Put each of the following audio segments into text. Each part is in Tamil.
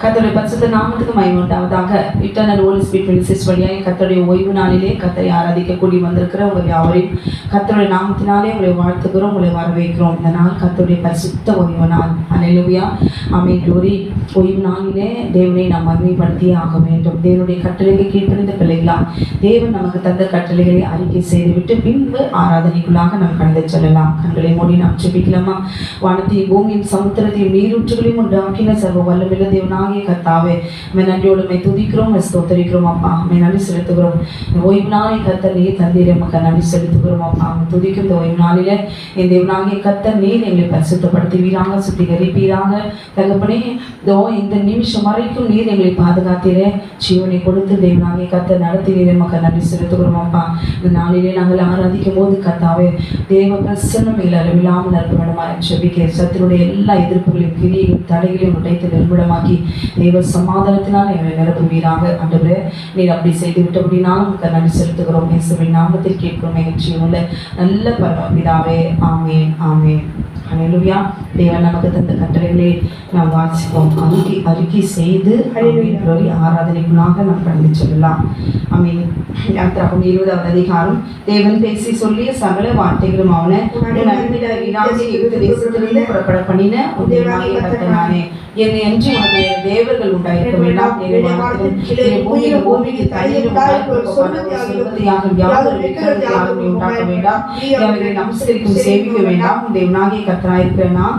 கர்த்தருடைய பரிசுத்த நாமத்துக்கு மகிமை உண்டாவதாக. இட்டர்னல் ஹோலி ஸ்பிரிட் மினிஸ்ட்ரிஸ் வழியாக கர்த்தருடைய ஓய்வு நாளிலே கர்த்தரை ஆராதிக்க கூடி வந்திருக்கிற உங்கள் யாவரையும் கர்த்தருடைய நாமத்தினாலே உங்களை வாழ்த்துகிறோம், உங்களை வரவேற்கிறோம். இந்த நாள் கர்த்தருடைய பரிசுத்த ஓய்வு நாள். அல்லேலூயா, ஆமென். க்ளோரி. ஓய்வு நாளிலே தேவனை நாம் மகிமைப்படுத்தியே ஆக வேண்டும். தேவனுடைய கட்டளைக்கு கீழ்ப்படிந்த பிள்ளைகளா, தேவன் நமக்கு தந்த கட்டளைகளை அறிக்கை செய்துவிட்டு பின்பு ஆராதனைக்குள்ளாக நாம் கடந்து செல்லலாம். கண்களை மூடி நாம் ஜெபிக்கலாமா? வானத்தையும் பூமியும் சமுத்திரத்தையும் நீரூற்றுகளையும் உண்டாக்கின சர்வ வல்லமையுள்ள தேவனாகிய கர்த்தாவே, நன்றியோடு துதிக்கிறோம், ஸ்தோத்திரிக்கிறோம் அப்பா. நன்றி செலுத்துகிறோம். ஓய்வு நாளை கர்த்தர் நீர் தந்தீர், நமக்கு நன்றி செலுத்துகிறோம் அப்பா. துதிக்கும் இந்த ஓய்வு நாளில என் தேவனாகிய கர்த்தர் நீர் எங்களை பரிசுத்தப்படுத்துவீராக, சுத்திகரிப்பீராக. தகப்பனே, இந்த நிமிஷம் வரைக்கும் நீர் எங்களை பாதுகாத்தீரே, ஜீவனை கொடுத்து தேவனாகிய கர்த்தர் நடத்தினீர், நமக்கு நன்றி செலுத்துகிறோம் அப்பா. இந்த நாளிலே நாங்கள் ஆராதிக்கும் போது கர்த்தாவே, தேவ பிரசன்னம் எங்களை அளவில்லாமல் நிரப்பவிடமாக ஜெபிக்க, சத்துருடைய எல்லா எதிர்ப்புகளையும் கிரியையும் தடைகளையும் உடைத்து நிர்மூலமாக்கி தேவ சமாதானத்தினால் எங்களை நிரப்புவீராக. ஆண்டவரே, நீர் அப்படி செய்து விட்டபடினாலும் நமக்கு நன்றி செலுத்துகிறோம். இயேசுவின் நாமத்தில் கேட்கிறோம் எங்கள் ஜீவனுள்ள நல்ல பரமபிதாவே. ஆமென், ஆமென். அல்லேலூயா. தேவன் நமக்கு தந்த கட்டளைகளை நாம் வாசிப்போம், அறிக்கை செய்து ஆராதனைக்குள்ளாக நாம் கடந்து செல்லலாம். ஆமென். யாத்திராகமம் 20வது அதிகாரம். தேவன் பேசி சொல்லிய சகல வார்த்தைகளும் அவனை தேசத்திலிருந்து புறப்பட பண்ணின தேவனாகிய கர்த்தர் நானே. என்னை அன்றி உனக்கு தேவர்கள் உண்டாயிருக்க வேண்டாம். பூமிக்கு தண்ணீரும் உண்டாக்க வேண்டாம். அவர்களை நமஸ்கரிக்கும் சேவிக்க வேண்டாம். தேவனாகிய கர்த்தராயிருக்கிற நான்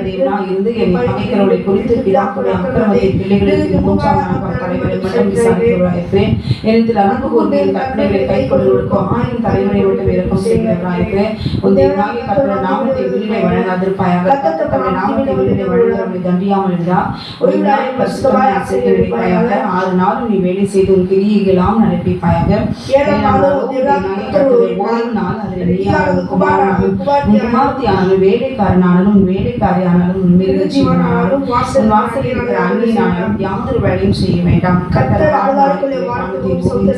தேவனாக இருந்து என்னை பகைக்கிறவர்களை குறித்து பிதாக்களுடைய அக்கிரமத்தை பிள்ளைகளுக்கு 3ஆம் தலைவரை மட்டும் விசாரிக்கிறவராயிருக்கிறேன். என்னிடத்தில் அன்பு கூர்ந்து என் கட்டளைகளை கை கொள்வதற்கும் 1000 தலைவரை விட்டு விரக்கம் செய்கிறவராயிருக்கிறேன். உன் தேவனாகிய கர்த்தருடைய நாமத்தை வெளியிலே வழங்காதிருப்பாயாக. கர்த்தருடைய நாமத்தை வெளியிலே வழங்குகிறவர்களை தண்டியாமல் இருந்தால் ஒரு நாள் பரிசுத்தமாய் ஆசைப்பாயாக. 6 நாள் நீ வேலை செய்து உன் கிரியைகளாம் நடப்பிப்பாயாக. 7ஆம் நாள் அதில் நீயானது குமாரனாலும் குமார்த்தியானாலும் வேலைக்காரனானாலும் வேலைக்காரியானாலும் உன் மிருக ஜீவனானாலும் உன் வாசலில் இருக்கிற அந்நியனானாலும் யாதொரு வேலையும் செய்ய வேண்டாம்.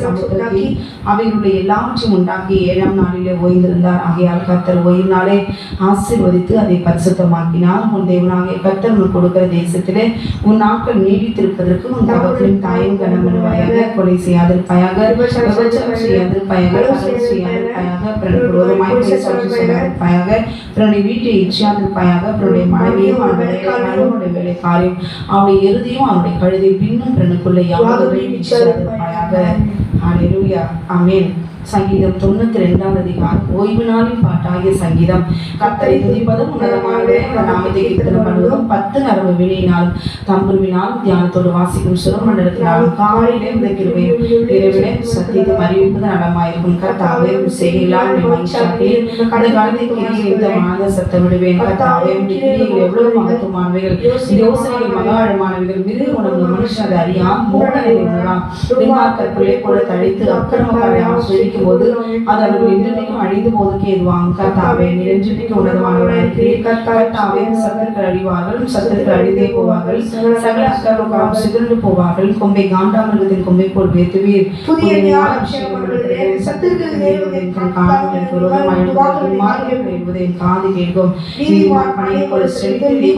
சமுத்திரத்தில் அவைகளுடைய எல்லாவற்றையும் உண்டாக்கி 7ஆம் நாளிலே ஓய்ந்திருந்தார். ஆகையால் கர்த்தர் ஓய்வு நாளை ஆசீர்வதித்து அதை பரிசுத்தமாக்கினார். உன் தேவனாகிய கர்த்தர் உனக்கு கொடுக்கிற தேசத்திலே உன் நாட்கள் நீடித்திருப்பதற்கு உன் தகப்பனின் தாயும் கனமனுவாயாக. கொலை செய்யாதிருப்பாயாக, விபச்சாரம் செய்யாதிருப்பாயாக, கலகம் செய்யாதிருப்பாயாக, பிறனுக்கு விரோதமாய் பேசாதிருப்பாயாக, பிறனுடைய வீட்டை இச்சியாதிருப்பாயாக, பிறனுடைய மனைவியும் அவனுடைய வேலைக்காரையும் அவனுடைய இறுதியும் அவனுடைய கழுதை பின்னும் பிறனுக்குள்ள யாவதையும் இச்சியாதிருப்பாயாக. அல்லேலூயா, ஆமென். சங்கீதம் 92வது அதிகாரம். ஓய்வு நாளின் பாட்டாகிய சங்கீதம். கர்த்தரை துதிப்பதும் உன்னதமானவரே நாமத்தை கீர்த்தனம் பண்ணுவதும் 10 நரம்பு வினையினாலும் தம்புருவினாலும் தியானத்தோடு வாசிக்கும் சுரமண்டலத்தினாலும் காலையிலே இந்த கிருபையும் இரவிலே சத்தியத்தை அறிவிப்பது நலமாயிருக்கும். கர்த்தாவே செய்யலாம் மகிழ்ச்சி அந்த காலத்தை கிரியை இந்த மாத சத்தம் விடுவேன். கர்த்தாவே கிரியைகள் எவ்வளவு மகத்துவமானவைகள், யோசனைகள் மகா ஆழமானவைகள். மிருக உணவு மனுஷன் அதை அறியாம் மூடனை உணராம். கற்பிலே கூட தழித்து அக்கிரமக்காரையாக சொல்லிக்கும் போது அது அவர்கள் என்றைக்கும் அழிந்து போவதற்கு எதுவாங்க. கர்த்தாவே நிரஞ்சனைக்கு உன்னதமானவராயிருக்கிறீர். கர்த்தாவே சத்துருக்கள் அழிவார்கள், சத்துருக்கள் அழிந்தே போவார்கள், சகல அக்கிரமக்காரும் சிதறண்டு போவார்கள். கொம்பை காண்டாமிருகத்தின் கொம்பை போல் வேத்துவீர். புதிய காது கேட்கும். நீதிமான் பணியை போல செலுத்தி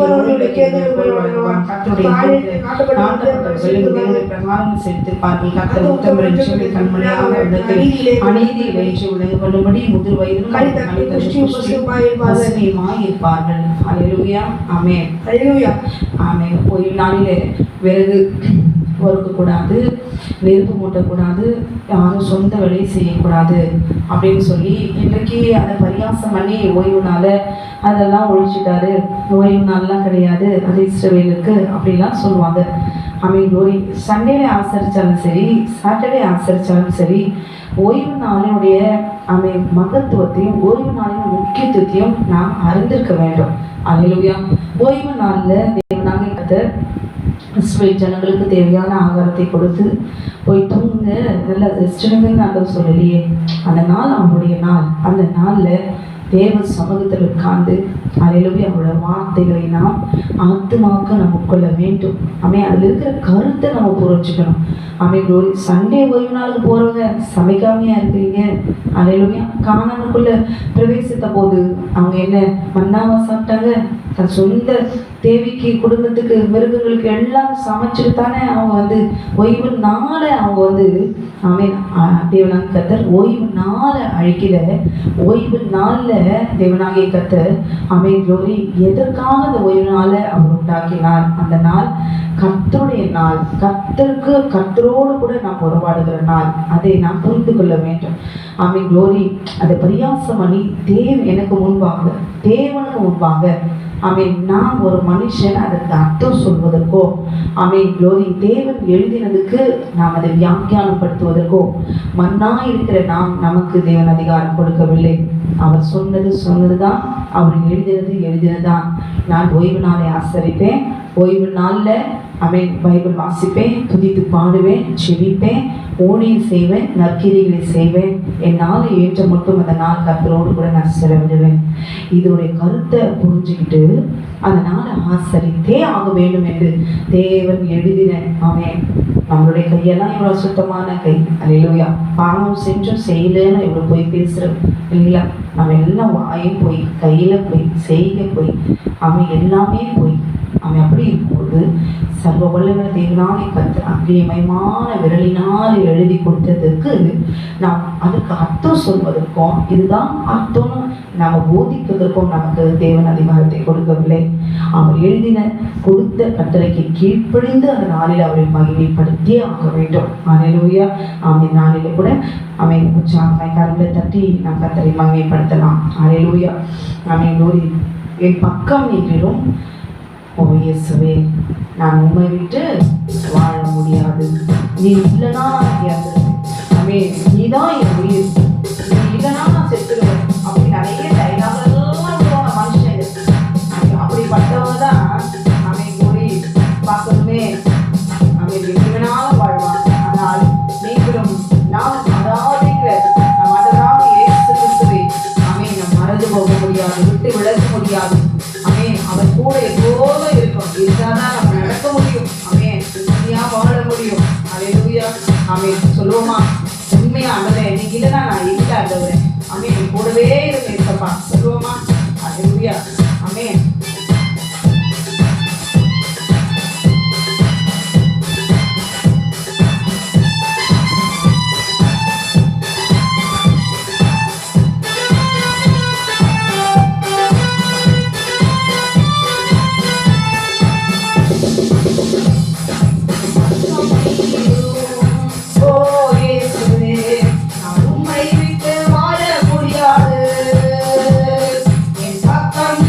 பிரகாரம் செலுத்திருப்பார்கள். கர்த்தர் உத்தமரின் கண்மலையாக உள்ளது அநீதி வெற்றி உலக கொள்ளும்படி முதிர் வயதிலும் இருப்பார்கள். அல்லேலூயா, ஆமென். அல்லேலூயா, ஆமென். ஓய்வு நாளிலே விறகு வறுக்கக்கூடாது, நெருப்பு மூட்டக்கூடாது, யாரும் சொந்த வேலையை செய்யக்கூடாது அப்படின்னு சொல்லி இன்றைக்கு அதை பரியாசம் பண்ணி ஓய்வு நாளை அதெல்லாம் ஒழிச்சுட்டாரு. ஓய்வு நாள்லாம் கிடையாது அது இஸ்ரவேலுக்கு அப்படின்லாம் சொல்லுவாங்க. ஆமென். க்ளோரி. சண்டேல ஆசரித்தாலும் சரி, சாட்டர்டே ஆசரித்தாலும் சரி, ஓய்வு நாளினுடைய மகத்துவத்தையும் ஓய்வு நாளின் முக்கியத்துவத்தையும் நாம் அறிந்திருக்க வேண்டும். அல்லேலூயா. ஓய்வு நாளில் தேவனாகிய கர்த்தர் இஸ்ரவேல் ஜனங்களுக்கு தேவையான ஆகாரத்தை கொடுத்து போய் தூங்க நல்ல ரெஸ்டுன்னு நாங்கள் சொல்லலையே. அந்த நாள் அவனுடைய நாள். அந்த நாளில் தேவ சமூகத்தில் உட்கார்ந்து அல்லேலூயா அவரோட வார்த்தைகளை நாம் ஆத்துமாக்க நம்ம உட்கொள்ள வேண்டும். அதில் இருக்கிற கருத்தை நம்ம புரிஞ்சுக்கணும். க்ளோரி. சண்டே ஓய்வு நாளுக்கு போகிறவங்க சமைக்காமையா இருக்கிறீங்க. அல்லேலூயா. கானானுக்குள்ள பிரவேசித்த போது அவங்க என்ன மன்னாவா சாப்பிட்டாங்க? தன் சொந்த தேவிக்கு, குடும்பத்துக்கு, மிருகங்களுக்கு எல்லாம் சமைச்சிட்டு தானே அவங்க வந்து ஓய்வு நாளை அவங்க வந்து தேவனாகிய கர்த்தர் ஓய்வு நாளை அழிக்கல. ஓய்வு நாளில் தேவனாகிய கர்த்தர் க்ளோரி எதற்காக அந்த ஓய்வு நாளை அவர் உண்டாக்கினார்? அந்த நாள் கர்த்தருடைய நாள், கர்த்தரோடு கூட நாம் உறவாடுகிற நாள். அதை நாம் புரிந்து கொள்ள வேண்டும். க்ளோரி அதை பரியாசம் பண்ணி எனக்கு முன்பாக, தேவனுக்கு முன்பாக நான் ஒரு மனுஷன் அதற்கு அர்த்தம் சொல்வதற்கோ க்ளோரி தேவன் எழுதினதுக்கு நாம் அதை வியாக்கியானப்படுத்துவதற்கோ மண்ணா இருக்கிற நமக்கு தேவன் அதிகாரம் கொடுக்கவில்லை. அவர் சொன்னதுதான், அவர் எழுதினதுதான். நான் ஓய்வு நாளை ஆசரிப்பேன், ஓய்வு நாளில் பைபிள் வாசிப்பேன், துதித்து பாடுவேன், செவிப்பேன், ஊழியம் செய்வேன், நற்கிரிகளை செய்வேன். என்னால் ஏற்ற மட்டும் அந்த நாள் கர்த்தரோடு கூட நான் செலவிடுவேன். இதனுடைய கருத்தை புரிஞ்சுக்கிட்டு அந்த நாளை ஆசரித்தே ஆக வேண்டும் என்று தேவன் எழுதின நம்மளுடைய கையெல்லாம் இவ்வளோ சுத்தமான கை. அல்லேலூயா. பாவம் செஞ்சும் செய்யலன்னு இவ்வளோ போய் பேசுகிறோம் இல்லைங்களா? நம்ம எல்லாம் வாயும் போய், கையில் போய், செய்க போய், எல்லாமே போய் அப்படி இருக்கும்போது சர்வ வல்லவ தேவனாகிய கர்த்தர் அக்னிமயமான விரலினால் எழுதி கொடுத்ததுக்கு நாம் அதுக்கு அர்த்தம் சொல்வதற்கும் இதுதான் அர்த்தம்னு நாம் போதிப்பதற்கும் நமக்கு தேவன் அதிகாரத்தை கொடுக்கவில்லை. அவர் கொடுத்த கட்டளைக்கு கீழ்ப்படிந்து அந்த நாளில் அவரை மகிமைப்படுத்தியே ஆக வேண்டும். அல்லேலூயா. இந்த நாளில் கூட உற்சாகமாய் கரங்களை தட்டி நாம் கர்த்தரை மகிமைப்படுத்தலாம். அல்லேலூயா. க்ளோரி என் பக்கம் நின்றும் இயேசுவே நான் உண்மை விட்டு வாழ முடியாது, நீ இல்லைனா நீதான் என் உயிர், நீ இல்லைனா நான் செத்துருவேன் அப்படி நிறைய டைலாக்லாம் போன மனுஷன். அப்படிப்பட்டவங்க தான் க்ளோரி பார்க்கணுமே எப்படினாலும் வாழ்வான். ஆனால் நீங்களும் நாம் இயேசு கிறிஸ்துவை நம் மறந்து போக முடியாது, விட்டு விலக முடியாது. அவர் கூட எப்போதும் இருக்கும். இதுதான் நம்ம நடக்க முடியும். உண்மையா வாழ முடியும். அல்லேலூயா. சொல்லுவோமா? உண்மையா ஆண்டவரே நீங்க இல்லைன்னா நான் இல்லை ஆண்டவரே. கூடவே இருப்பா. சொல்லுவோமா? அல்லேலூயா. என் பக்கம்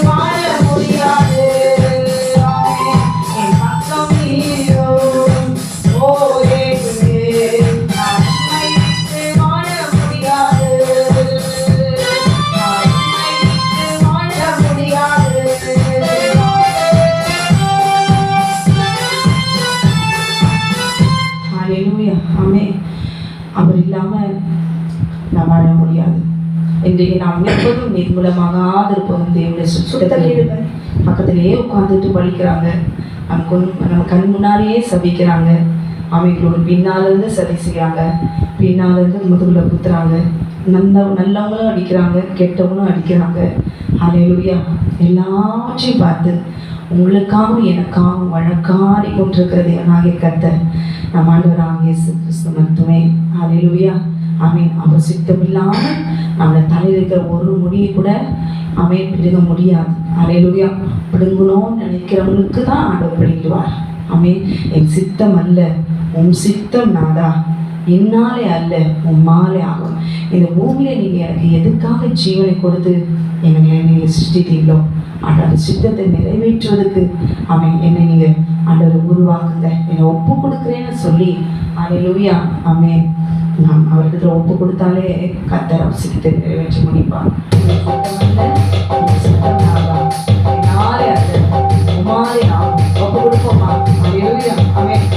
வாழ முடியாது. என் பக்கம் நீயோ ஓ இயேசுவே, நான் உம்மை விட்டு வாழ முடியாது. நான் உம்மை விட்டு வாழ முடியாது. ஹல்லேலூயா, ஆமென். அவர் இல்லாம நாம் வாழ முடியாது. இன்றைக்கு நாம் எப்போதும் நிர்மூலமாகாது இருப்பதும் தேவனுடைய சுத்தத்தில் பக்கத்திலேயே உட்கார்ந்துட்டு படிக்கிறாங்க. நம்ம கண் முன்னாலேயே சபிக்கிறாங்க. அவைகளோடு பின்னாலிருந்து சதி செய்கிறாங்க, பின்னாலிருந்து முதுகுல குத்துறாங்க. நல்லவங்களும் அடிக்கிறாங்க, கெட்டவங்களும் அடிக்கிறாங்க. ஹல்லேலூயா. எல்லாவற்றையும் பார்த்து உங்களுக்காகவும் எனக்காகவும் வழக்காடி கொண்டிருக்கிற தேவனாகிய கர்த்தர் நம் ஆண்டவராகிய இயேசு கிறிஸ்து மட்டுமே. ஹல்லேலூயா, ஆமென். அவர் சித்தம் இல்லாமல் நம்மளை தலையில் இருக்கிற ஒரு முடியை கூட ஆமென் பிடுங்க முடியாது. ஹல்லேலூயா. பிடுங்கணும்னு நினைக்கிறவங்களுக்கு தான் ஆண்டவர் பிடிக்குவார். ஆமென். என் சித்தம் அல்ல உன் சித்தம் நாதா, என்னாலே அல்ல உம்மாலே ஆகும். இந்த பூமியில நீங்க எனக்கு எதுக்காக ஜீவனை கொடுத்து நீங்க சிருஷ்டித்தீங்களோ அந்த சித்தத்தை நிறைவேற்றுவதற்கு ஆமென் என்னை நீங்க ஆண்டவரை உருவாக்குங்க, என்னை ஒப்பு கொடுக்குறேன்னு சொல்லி ஹல்லேலூயா ஆமென் நாம் அவர்கிட்ட ஒப்பு கொடுத்தாலே கர்த்தர் அவர் சித்தத்தை நிறைவேற்றி முடிப்பார். நாளே அல்ல உமாலே ஆகும். ஒப்பு கொடுப்போமா? ஹல்லேலூயா ஆமென்.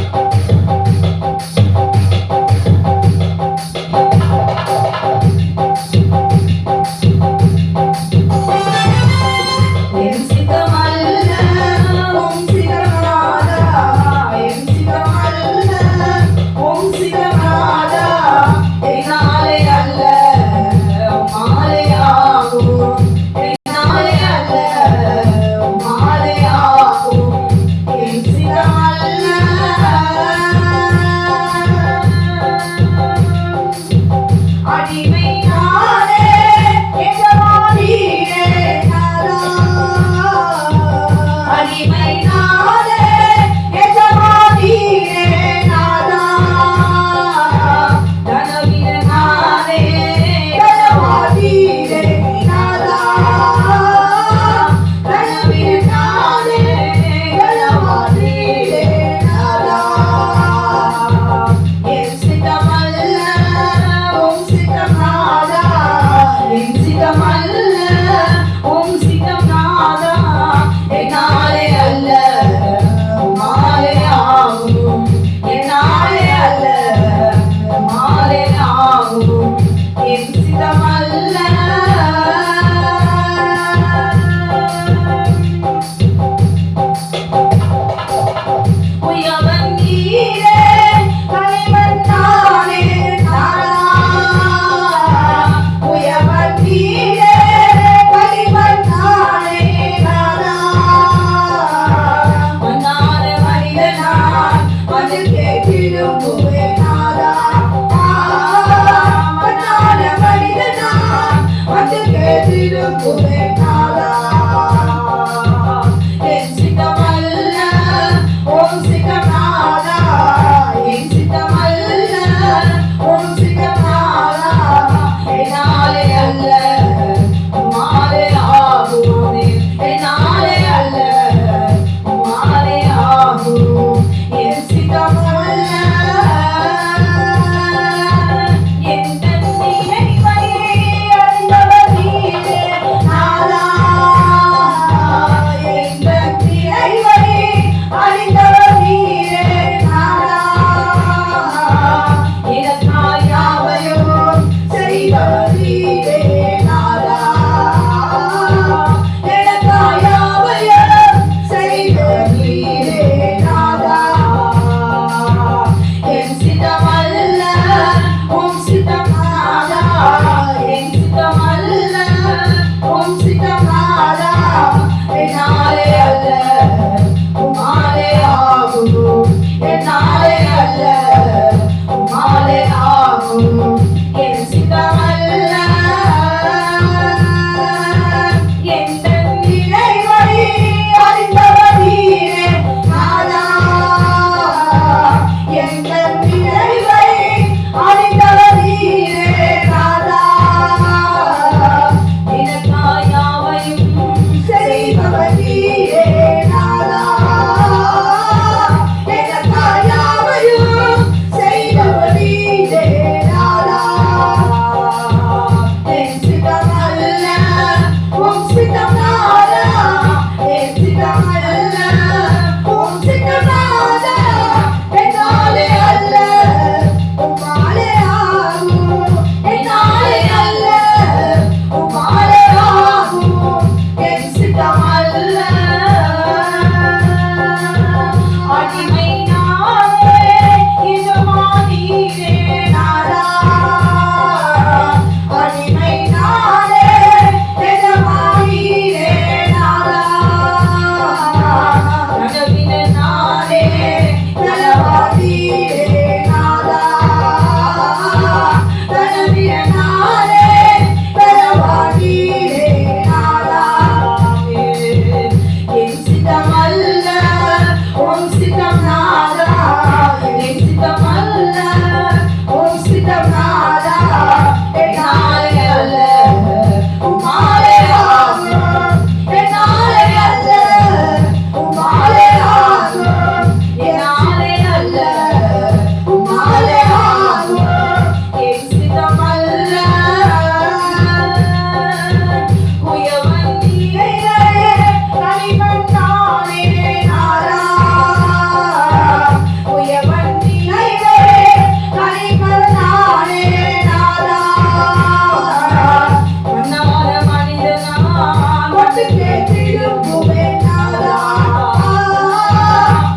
வந்து கேட்டிடுமே நாதா,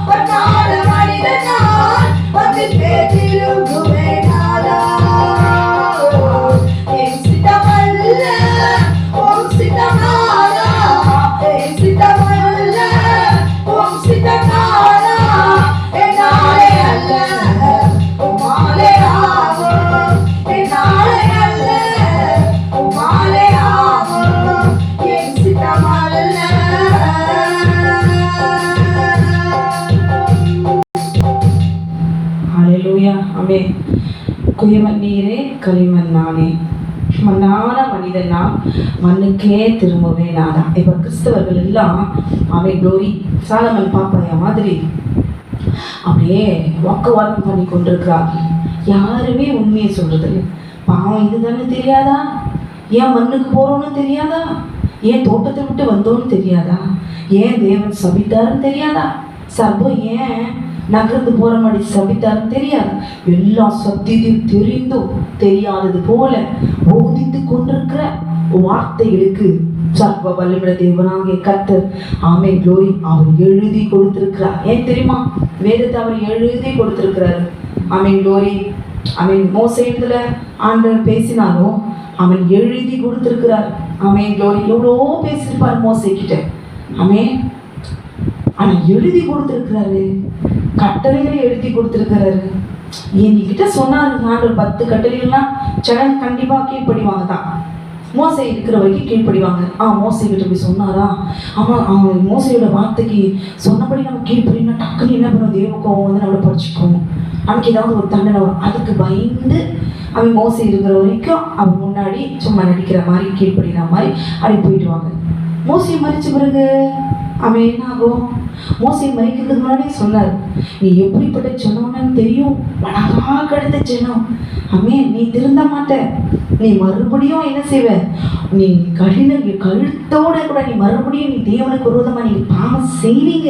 பொன்னான மனிதன் நான் வந்து கேட்டிடுமே நாதா. என் சித்தமல்ல உம் சித்தம் நாதா, என் சித்தமல்ல உம் சித்தம் நாதா, என்னாலே அல்ல உம்மாலே ஆகும், என்னாலே அல்ல உம்மாலே ஆகும், என் சித்தமல்ல. ஹல்லேலூயா, ஆமென். குயவன் நீரே களிமண் நானே, மண்ணான மனிதன் நான் மண்ணுக்கே திரும்புவேன் நானா. இப்போ கிறிஸ்தவர்கள் எல்லாம் அவன் க்ளோரி சாலமன் பாப்பாயா மாதிரி அப்படியே வாக்குவாதம் பண்ணி கொண்டிருக்கிறார்கள். யாருமே உண்மையை சொல்றது இல்லை. பாவம் இதுதானே தெரியாதா? ஏன் மண்ணுக்கு போறோம்னு தெரியாதா? ஏன் தோட்டத்தை விட்டு வந்தோன்னு தெரியாதா? ஏன் தேவன் சபித்தாருன்னு தெரியாதா? சர்வம் ஏன் நகர்ந்து போற மாதிரி சபித்தாருன்னு தெரியாது. எல்லா சத்தியத்தையும் தெரிந்தும் தெரியாதது போல போதித்து கொண்டிருக்கிற வார்த்தைகளுக்கு சர்வ வல்லமையுள்ள தேவனாகிய கர்த்தர் ஆமென் க்ளோரி அவர் எழுதி கொடுத்திருக்கிறார். ஏன் தெரியுமா? வேதத்தை அவர் எழுதி கொடுத்திருக்கிறார். ஆமென் க்ளோரி. ஆமென். மோசேயிடத்துல ஆண்டவர் பேசினாலும் அவன் எழுதி கொடுத்திருக்கிறார். ஆமென் க்ளோரி. எவ்வளோ பேசியிருப்பார் மோசே கிட்ட. ஆமென். ஆனா எழுதி கொடுத்திருக்கிறாரு, கட்டளைகளை எழுதி கொடுத்திருக்கிறாரு. என்கிட்ட சொன்னாரு ஆண்டவர் 10 கட்டளைகள்லாம் ஜனம் கண்டிப்பா கீழ்ப்படிவாங்க தான். மோசை இருக்கிற வரைக்கும் கீழ்ப்படிவாங்க. மோசை கிட்ட போய் சொன்னாரா? அவன் மோசையோட வார்த்தைக்கு சொன்னபடி நம்ம கீழ்ப்படினா டக்குன்னு என்ன பண்ணுவோம்? தேவ கோபம் வந்து நம்மளை படிச்சுக்கோம். நமக்கு ஏதாவது ஒரு தண்டனை வரும். அதுக்கு பயந்து அவன் மோசை இருக்கிற வரைக்கும் அவன் முன்னாடி சும்மா நடிக்கிற மாதிரி கீழ்ப்படுகிற மாதிரி அப்படி போயிடுவாங்க. மோசையை மறிச்ச பிறகு அவன் என்ன ஆகும்? மோசையை மறிக்கிறதுக்கு முன்னாடி சொன்னார், நீ எப்படிப்பட்ட ஜனம்னு தெரியும், வடகா கடுத்த ஜனம். நீ திருந்த மாட்ட, நீ மறுபடியும் என்ன செய்வ? நீ கழுத்தோட கூட நீ மறுபடியும் நீ தேவனுக்கு விரோதமா நீ பாவம் செய்வீங்க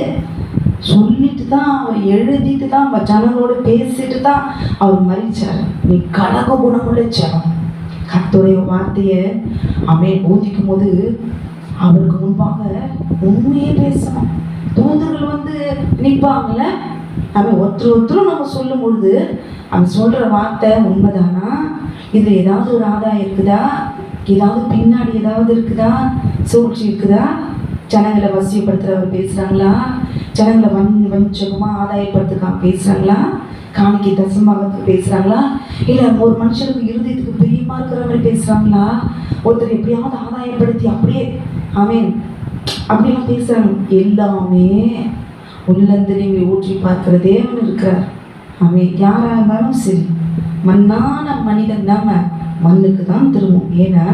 சொல்லிட்டு தான் அவர் எழுதிட்டு தான் ஜனங்களோட பேசிட்டு தான் அவர் மறிச்சார். நீ கலக குணமுள்ள ஜனம். கர்த்தருடைய வார்த்தையை போதிக்கும் போது அவருக்கு முன்பாக உண்மையே பேசணும். தூதர்கள் வந்து நிற்பாங்கல்ல, ஒருத்தரும் நம்ம சொல்லும் பொழுது அவன் சொல்ற வார்த்தை உண்மைதானா? இதுல ஏதாவது ஒரு ஆதாயம் இருக்குதா? ஏதாவது பின்னாடி ஏதாவது இருக்குதா? சூழ்ச்சி இருக்குதா? ஜனங்களை வசியப்படுத்துறவர் பேசுறாங்களா? ஜனங்களை வஞ்சகமா ஆதாயப்படுத்துக்காம பேசுறாங்களா? காணிக்கை தசமாகத்துக்கு பேசுறாங்களா? இல்ல ஒரு மனுஷனுக்கு இருதயத்துக்கு பிரியமா இருக்கிற மாதிரி பேசுறாங்களா? ஒருத்தர் எப்படியாவது ஆதாயப்படுத்தி அப்படியே அப்படிலாம் பேசுறாங்க. எல்லாமே உள்ளந்திரிகளை ஊற்றி பார்க்கிற தேவன் இருக்கிறார். யாரா இருந்தாலும் சரி, மண்ணான மனிதன் நம்ம மண்ணுக்கு தான் திரும்பும். ஏன்னா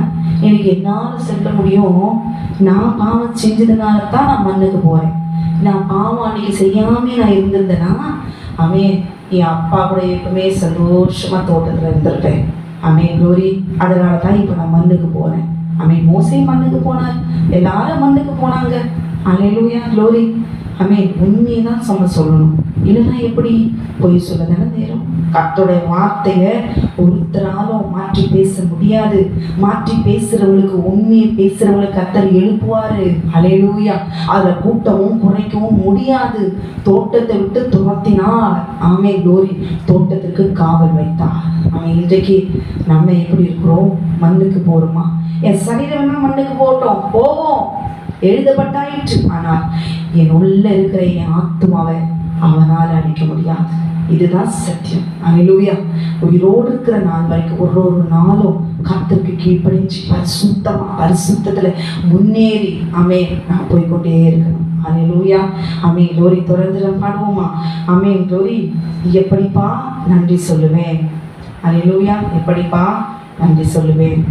எனக்கு என்னால் செல்ல முடியும், நான் பாவம் செஞ்சதுனால தான் நான் மண்ணுக்கு போறேன். நான் பாவம் அன்னைக்கு செய்யாம நான் இருந்திருந்தேன்னா என் அப்பா கூட எப்பவுமே சந்தோஷமா தோட்டத்துல இருந்திருப்பேன். க்ளோரி. அதனால தான் இப்போ நான் மண்ணுக்கு போறேன். மோசே மண்ணுக்கு போனார், எல்லாரும் மண்ணுக்கு போனாங்க. அல்லேலூயா, க்ளோரி. உண்மையை தான் சொல்லணும். இல்லைன்னா எப்படி? பொய் சொல்ல தானே நேரம். கர்த்தருடைய வார்த்தையை ஒருத்தராலும் மாற்றி பேச முடியாது. மாற்றி பேசுறவங்களுக்கு, உண்மையை பேசுறவங்களுக்கு கர்த்தர் எழுப்புவாரு. அல்லேலூயா. அதை கூட்டவும் குறைக்கவும் முடியாது. தோட்டத்தை விட்டு துரத்தினார். க்ளோரி. தோட்டத்துக்கு காவல் வைத்தார். இன்றைக்கு நம்ம எப்படி இருக்கிறோம்? மண்ணுக்கு போறோமா? என் சரீரம் மண்ணுக்கு போவோம், எழுதப்பட்டாயிற்று. ஆனால் என் உள்ள இருக்கிற என் ஆத்துமாவை அவனால் அழிக்க முடியாது. இதுதான் சத்தியம். அல்லேலூயா. உயிரோடு இருக்கிற நாள் வரைக்கும் ஒரு நாளும் கர்த்தருக்கு கீழ்ப்படிஞ்சு பரிசுத்தத்துல முன்னேறி நான் போய்கொண்டே இருக்கணும். அல்லேலூயா. க்ளோரி. தொடர்ந்து பாடுவோமா? க்ளோரி. எப்படிப்பா நன்றி சொல்லுவேன்? அல்லேலூயா. எப்படிப்பா நன்றி சொல்லுவேன்?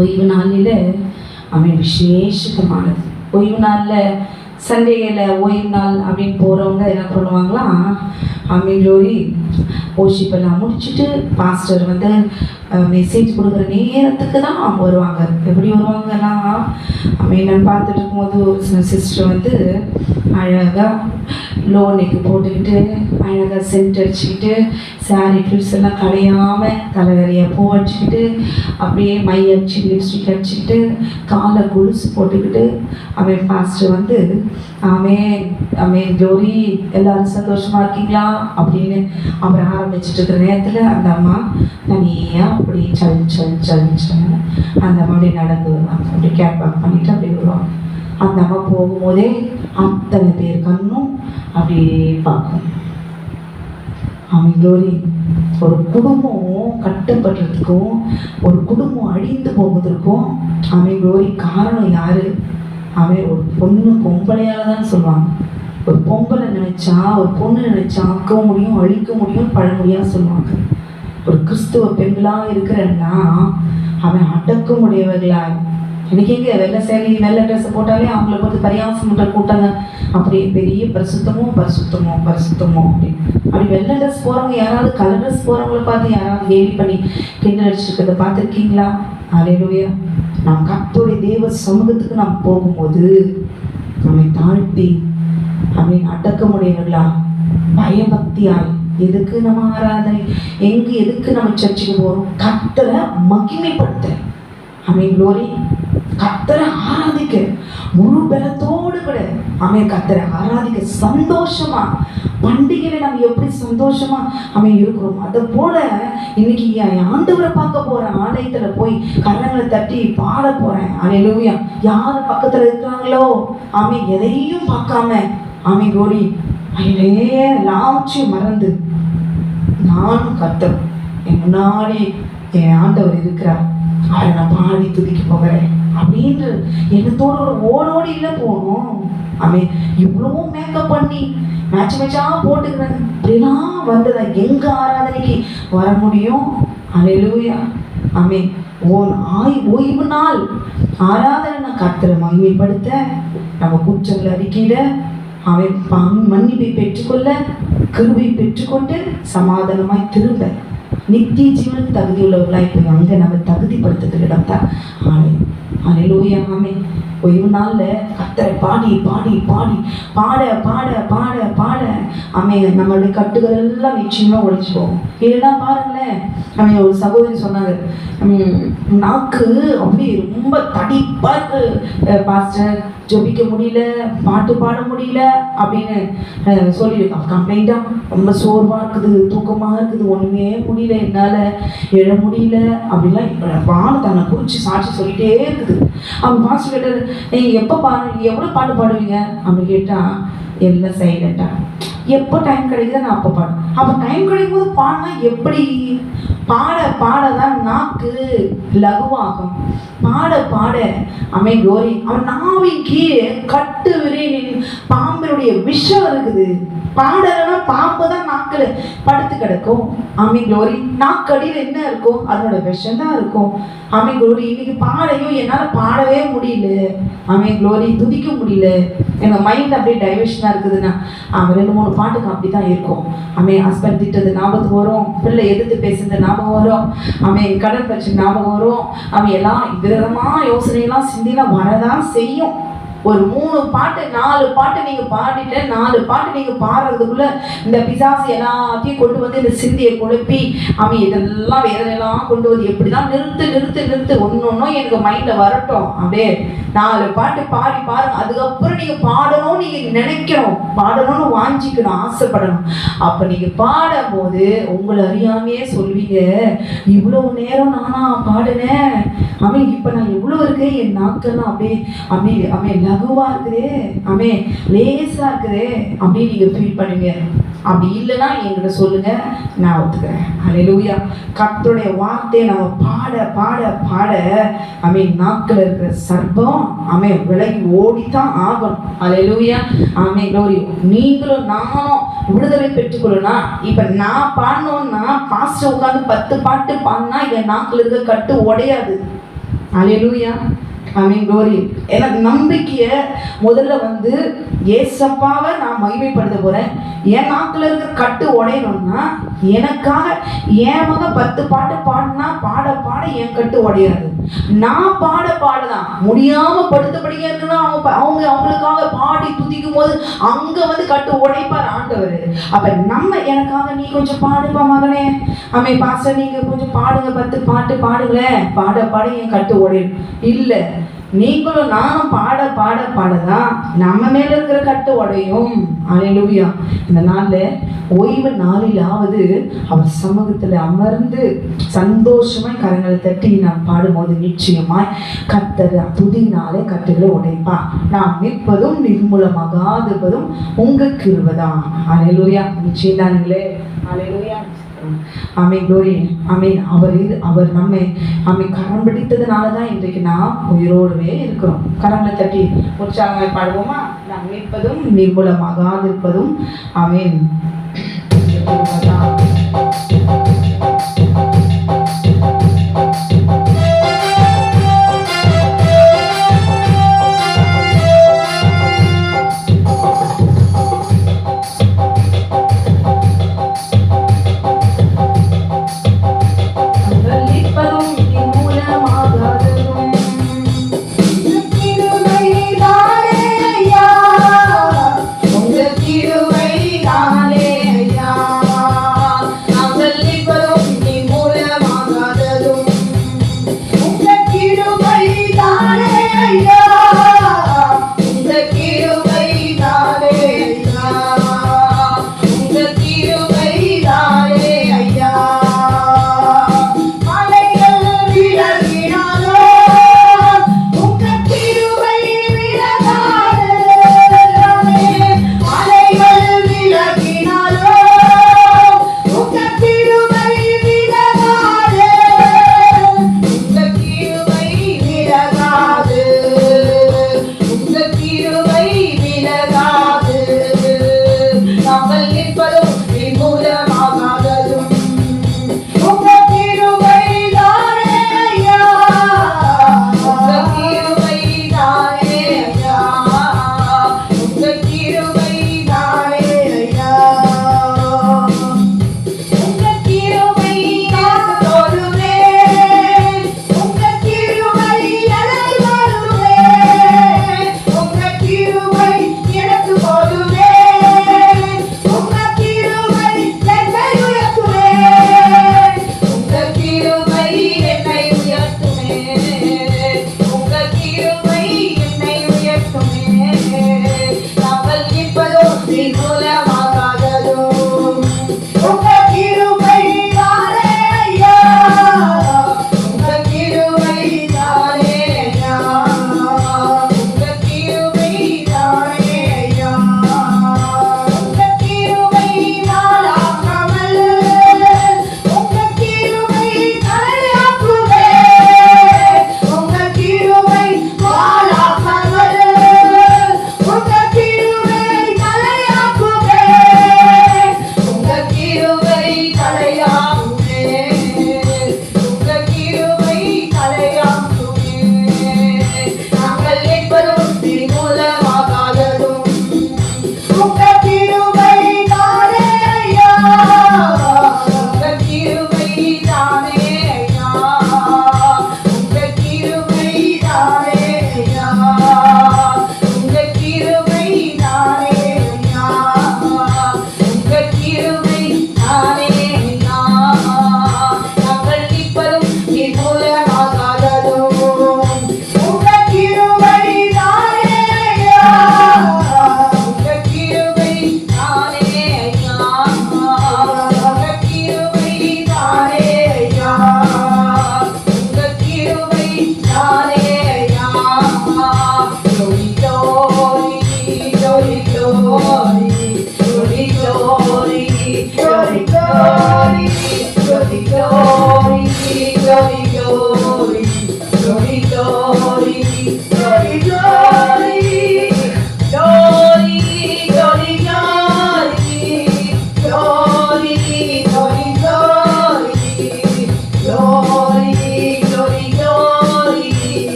ஓய்வு நாளில் விசேஷமானது. ஓய்வு நாளில் சண்டேயில் ஓய்வு நாள் அப்படின்னு போகிறவங்க என்ன பண்ணுவாங்களா, ஜோடி ஓஷிப்பெல்லாம் முடிச்சுட்டு பாஸ்டர் மெசேஜ் கொடுக்குற நேரத்துக்கு தான் அவங்க வருவாங்க. எப்படி வருவாங்கன்னா, நான் பார்த்துட்டு இருக்கும்போது ஒரு சிஸ்டர் அழகாக லோ நெக்கு போட்டுக்கிட்டு அழகாக சென்ட் அடிச்சுக்கிட்டு சாரி ஃபிட்ஸ் எல்லாம் கலையாமல் தலைவரையாக பூ அடிச்சுக்கிட்டு அப்படியே மை அடிச்சு லிப்ஸ்டிக் அடிச்சுக்கிட்டு காலை கொலுசு போட்டுக்கிட்டு பாஸ்டர் ஜோரி எல்லாரும் சந்தோஷமாக இருக்கீங்களா அப்படின்னு அவர் ஆரம்பிச்சுட்டு இருக்கிற நேரத்தில் அந்த அம்மா தனியாக அப்படி சல் அந்த அம்மா அப்படி நடந்து வருவாங்க. அப்படி கேட் பேக் பண்ணிட்டு அப்படி வருவாங்க. அந்த அம்மா போகும்போதே அத்தனை பேர் கண்ணும் அப்படியே பார்க்கும். ஜோரி ஒரு குடும்பம் கட்டப்படுறதுக்கும் ஒரு குடும்பம் அழிந்து போவதற்கும் ஜோரி காரணம் யாரு? ஒரு பொண்ணு பொம்பளையால தான் சொல்லுவாங்க. ஒரு பொம்பளை நினைச்சா ஒரு பொண்ணு நினைச்சா ஆக்க முடியும் அழிக்க முடியும் பழமொழியா சொல்லுவாங்க. ஒரு கிறிஸ்துவ பெண்களாக இருக்கிறன்னா அடக்கமுடையவர்களா. எனக்கு எங்கே வெள்ளை சேலை வெள்ளை ட்ரெஸ் போட்டாலே அவங்கள பார்த்து பரியாசம் பண்ணுற கூட்டாங்க. அப்படியே பெரிய பரிசுத்தமோ அப்படி வெள்ளை ட்ரெஸ் போகிறவங்க யாராவது கலர் ட்ரெஸ் போகிறவங்கள பார்த்து யாராவது கேலி பண்ணி கிண்டல் அடிச்சிருக்கிறத பார்த்துருக்கீங்களா? அல்லேலூயா. நாம் கர்த்தருடைய தேவ சமூகத்துக்கு நாம் போகும்போது நம்மை தாழ்த்தி அடக்கமுடையவர்களா பயபக்தியாய், எதுக்கு நம்ம ஆராதனை, எதுக்கு நம்ம சர்ச்சுக்கு போகிறோம்? கர்த்தரை மகிமைப்படுத்த க்ளோரி, கர்த்தரை ஆராதிக்க முழு பலத்தோடு கூட கர்த்தரை ஆராதிக்க சந்தோஷமா பண்டிகையில நம்ம எப்படி சந்தோஷமா இருக்கிறோம், அதை போல இன்னைக்கு ஆண்டவரை பார்க்க போறேன், ஆலயத்துல போய் கரங்களை தட்டி பாட போறேன். அல்லேலூயா. யாரு பக்கத்துல இருக்கிறாங்களோ எதையும் பார்க்காம க்ளோரி எல்லாச்சும் மறந்து நானும் கர்த்தர் என் முன்னாடி என் ஆண்டவர் இருக்கிறார், அவரை நான் பாடி துதிக்க போகிறேன் அப்படின்ற எண்ணத்தோடு ஒரு ஓடோடி இல்லை போகணும். இவ்வளவோ மேக்கப் பண்ணி மேட்சா போட்டுக்கிறேன் அப்படிலாம் வந்ததா எங்க ஆராதனைக்கு வர முடியும்? அல்லேலூயா. ஓய்வு நாள் ஆராதனை கர்த்தரை மகிமைப்படுத்த, நம்ம குற்றங்களை அறிக்கையிட, மன்னிப்பை பெற்றுக்கொள்ள, கிருபை பெற்றுக்கொண்டு சமாதானமாய் திரும்ப நித்திய ஜீவன் தகுதி உள்ளவர்களாய் போய் அங்கே நம்ம தகுதிப்படுத்துகிற இடம் தான் ஆலயம். அல்லேலூயா. ஓய்வு நாளில் கர்த்தரை பாடி பாடி பாடி பாட பாட பாட பாட நம்மளுடைய கட்டுகள் எல்லாம் நிச்சயமாக ஒழிச்சு போகும். இல்லைன்னா பாருங்களேன், ஒரு சகோதரி சொன்னாங்க, நாக்கு அப்படி ரொம்ப தடிப்பா இருக்கு பாஸ்டர், ஜெபிக்க முடியல, பாட்டு பாட முடியல அப்படின்னு சொல்லியிருக்காங்க. கம்ப்ளைண்டா ரொம்ப சோர்வா இருக்குது, தூக்கமாக இருக்குது, ஒண்ணுமே முடியல, என்னால எழ முடியல அப்படிலாம் இப்போ தன்னை குறிச்சு சாட்சி சொல்லிட்டே இருக்குது. அவங்க பாஸ்டர் கேட்டாரு, நீங்க எப்போ எவ்வளோ பாட்டு பாடுவீங்க அப்படின்னு கேட்டா, எல்லாம் சைலண்டா, எப்போ டைம் கிடைக்குதோ நான் அப்போ பாடு. அப்போ டைம் கிடைக்கும் போது பாடினா எப்படி? பாட பாடதான் நாக்கு லகுவாகும். பாட பாட க்ளோரி அவன் நாவின் கீழே கட்டு விரைவின் பாம்பினுடைய விஷம் இருக்குது. பாடலைன்னா பாம்பு தான் நாக்கில் படுத்து கிடக்கும். க்ளோரி நாக்கடியில் என்ன இருக்கும்? அதனோட விஷம் தான் இருக்கும். க்ளோரி இன்னைக்கு பாடையும் என்னால் பாடவே முடியல. க்ளோரி துதிக்க முடியல, எங்கள் மைண்ட் அப்படியே டைவர்ஷனாக இருக்குதுன்னா 2-3 பாட்டுக்கு அப்படி தான் இருக்கும். ஹஸ்பண்ட் திட்டது ஞாபகம் வரும், பிள்ளை எதிர்த்து பேசுறது ஞாபகம் வரும், கடன் பிரச்சனை ஞாபகம் வரும், எல்லாம் விதமாக யோசனையெல்லாம் சிந்திலாம் வரதான் செய்யும். ஒரு 3 பாட்டு 4 பாட்டு நீங்க பாடிட்டு 4 பாட்டு நீங்க பாடுறதுக்குள்ள இந்த பிசாசு எல்லாத்தையும் கொண்டு வந்து இந்த சிந்தியை குழப்பி இதெல்லாம் வேதனையெல்லாம் கொண்டு வந்து எப்படிதான் நிறுத்து ஒன்னொன்னும் எனக்கு மைண்ட்ல வரட்டும். அப்படியே 4 பாட்டு பாடி பாருங்க. அதுக்கப்புறம் நீங்க பாடணும், நீங்க நினைக்கணும், பாடணும்னு வாஞ்சிக்கணும், ஆசைப்படணும். அப்ப நீங்க பாடும் போது உங்களை அறியாமையே சொல்வீங்க, இவ்வளவு நேரம் நானா பாடினேன், இப்ப நான் எவ்வளவு இருக்கேன், என் நாக்கெல்லாம் அப்படியே லகுவா இருக்குதே, லேசா இருக்குதே அப்படின்னு நீங்க ஃபீல் பண்ணுவீங்க. அப்படி இல்லைன்னா என்கிட்ட சொல்லுங்க, நான் ஒத்துக்கிறேன். அல்லேலூயா. கர்த்தருடைய வார்த்தையை நம்ம பாட பாட பாட நாக்கில் இருக்கிற சர்ப்பம் விலகி ஓடித்தான் ஆகணும். அல்லேலூயா. க்ளோரி. நீங்களும் நானும் விடுதலை பெற்றுக்கொள்ளணும். இப்ப நான் பாடணும்னா பாஸ்டர் உட்காந்து 10 பாட்டு பாடினா என் நாக்கில் இருக்க கட்டு உடையாது. அல்லேலூயா. ஆமென். க்ளோரி. ஏன்னா நம்பிக்கையை முதல்ல ஏசப்பாவை நான் மகிமைப்படுத்த போறேன். என் நாக்கில் இருக்கிற கட்டு உடையணும்னா எனக்காக என் மகன் 10 பாட்டு பாடினா பாட பாட என் கட்டு உடையாது. நான் பாடதான் முடியாம படுத்தபடியா இருக்குன்னா அவங்களுக்காக பாடி துதிக்கும் போது அங்க கட்டு உடைப்பார் ஆண்டவர். அப்ப நம்ம எனக்காக நீ கொஞ்சம் பாடுப்பா மகனே, பாஸ்டர் நீங்க கொஞ்சம் பாடுங்க, 10 பாட்டு பாடுங்களேன், பாட என் கட்டு உடையும் இல்லை. நீங்களும் நானும் பாடதான் நம்ம மேல இருக்கிற கட்டு உடையும். அல்லேலூயா. இந்த நாள்ல ஓய்வு நாளிலாவது அவர் சமூகத்துல அமர்ந்து சந்தோஷமாய் கரங்களை தட்டி நாம் பாடும்போது நிச்சயமாய் கர்த்தர் துதினாலே கட்டுகளை உடைப்பா. நாம் நிற்பதும் நிர்மூலமாகாததும் உங்க கிருபைதான். அல்லேலூயா. நிச்சயம் தானுங்களே. அல்லேலூயா. ஆமென். க்ளோரி. ஆமென். அவர் நம்மை கரம் பிடித்ததுனாலதான் இன்றைக்கு நாம் உயிரோடவே இருக்கிறோம். கரங்களை தட்டி உற்சாகமாய் பாடுவோமா? நாம் நிற்பதும் நிர்மூலமாகாதிருப்பதும் ஆமென்.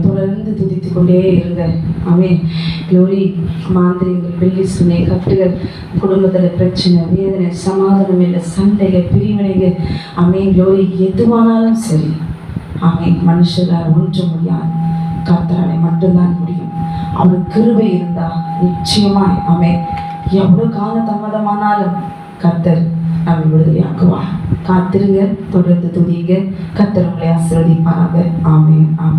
தொடர்ந்து துதித்து கொண்டே இருங்க. ஆமென். க்ளோரி. மாந்திரிகள், பில்லி சுனை, கட்டுகள், குடும்பத்தில் பிரச்சனை, வேதனை, சமாதானம் இல்லை, சண்டைகள், பிரிவினைகள், ஆமென். க்ளோரி. எதுவானாலும் சரி, ஆமென். மனுஷரால் ஒன்றும் முடியாது, கர்த்தராலே மட்டும்தான் முடியும். அவருக்கு கிருபை இருந்தா நிச்சயமாய், ஆமென், எவ்வளவு கால தாமதமானாலும் கர்த்தர் நம்மை விடுதலையாக்குவார். காத்திருங்க, தொடர்ந்து துதிங்க. கர்த்தர் உங்களை ஆசீர்வதிப்பாராக. ஆமென்.